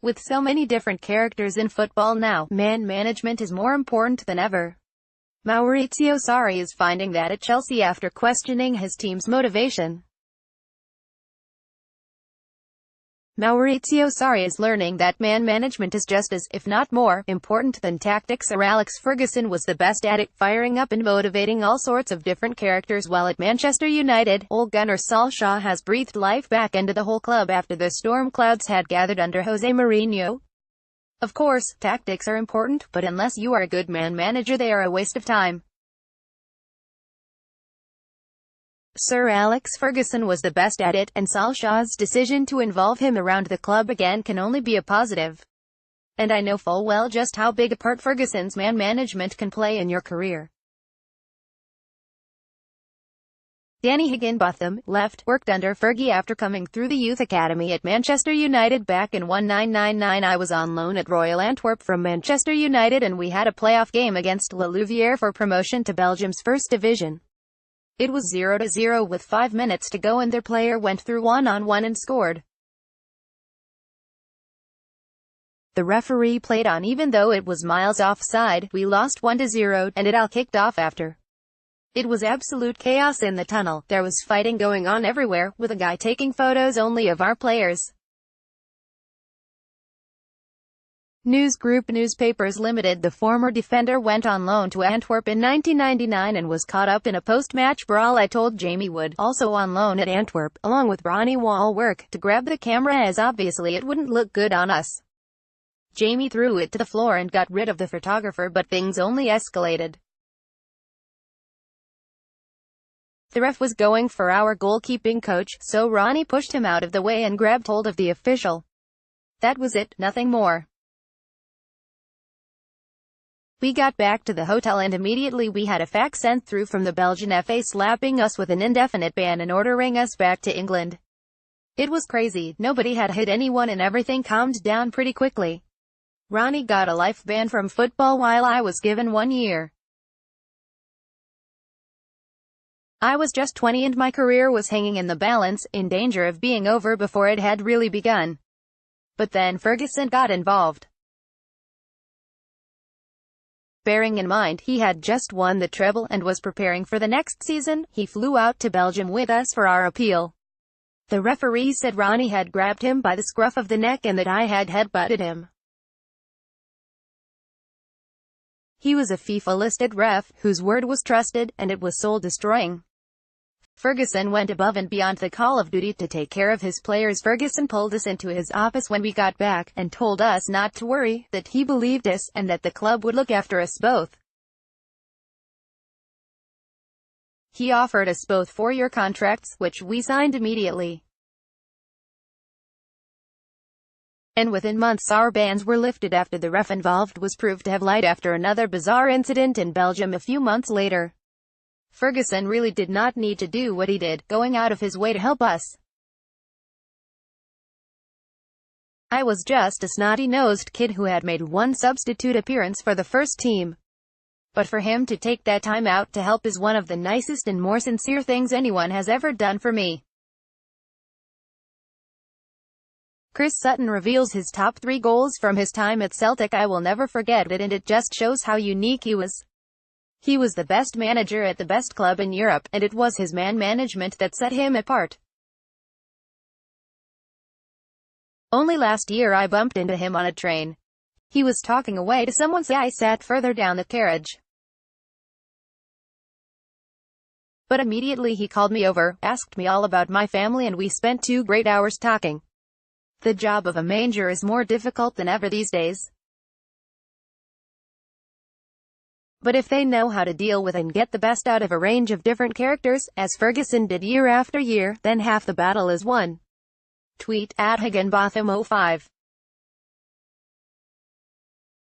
With so many different characters in football now, man management is more important than ever. Maurizio Sarri is finding that at Chelsea after questioning his team's motivation. Maurizio Sarri is learning that man management is just as, if not more, important than tactics. Sir Alex Ferguson was the best at it, firing up and motivating all sorts of different characters, while at Manchester United, Ole Gunnar Solskjaer has breathed life back into the whole club after the storm clouds had gathered under Jose Mourinho. Of course, tactics are important, but unless you are a good man manager they are a waste of time. Sir Alex Ferguson was the best at it, and Solskjaer's decision to involve him around the club again can only be a positive. And I know full well just how big a part Ferguson's man management can play in your career. Danny Higginbotham, left, worked under Fergie after coming through the youth academy at Manchester United back in 1999. I was on loan at Royal Antwerp from Manchester United and we had a playoff game against Le Louvière for promotion to Belgium's first division. It was 0-0 with 5 minutes to go and their player went through one-on-one and scored. The referee played on even though it was miles offside. We lost 1-0, and it all kicked off after. It was absolute chaos in the tunnel. There was fighting going on everywhere, with a guy taking photos only of our players. News Group Newspapers Limited. The former defender went on loan to Antwerp in 1999 and was caught up in a post-match brawl. I told Jamie Wood, also on loan at Antwerp, along with Ronnie Wallwork, to grab the camera as obviously it wouldn't look good on us. Jamie threw it to the floor and got rid of the photographer, but things only escalated. The ref was going for our goalkeeping coach, so Ronnie pushed him out of the way and grabbed hold of the official. That was it, nothing more. We got back to the hotel and immediately we had a fax sent through from the Belgian FA slapping us with an indefinite ban and ordering us back to England. It was crazy, nobody had hit anyone and everything calmed down pretty quickly. Ronnie got a life ban from football while I was given 1 year. I was just 20 and my career was hanging in the balance, in danger of being over before it had really begun. But then Ferguson got involved. Bearing in mind he had just won the treble and was preparing for the next season, he flew out to Belgium with us for our appeal. The referee said Ronnie had grabbed him by the scruff of the neck and that I had headbutted him. He was a FIFA-listed ref, whose word was trusted, and it was soul-destroying. Ferguson went above and beyond the call of duty to take care of his players. Ferguson pulled us into his office when we got back, and told us not to worry, that he believed us, and that the club would look after us both. He offered us both 4-year contracts, which we signed immediately. And within months our bans were lifted after the ref involved was proved to have lied after another bizarre incident in Belgium a few months later. Ferguson really did not need to do what he did, going out of his way to help us. I was just a snotty-nosed kid who had made one substitute appearance for the first team. But for him to take that time out to help is one of the nicest and more sincere things anyone has ever done for me. Chris Sutton reveals his top 3 goals from his time at Celtic. I will never forget it, and it just shows how unique he was. He was the best manager at the best club in Europe, and it was his man management that set him apart. Only last year I bumped into him on a train. He was talking away to someone, so I sat further down the carriage. But immediately he called me over, asked me all about my family, and we spent 2 great hours talking. The job of a manager is more difficult than ever these days. But if they know how to deal with and get the best out of a range of different characters, as Ferguson did year after year, then half the battle is won. Tweet @Higginbotham05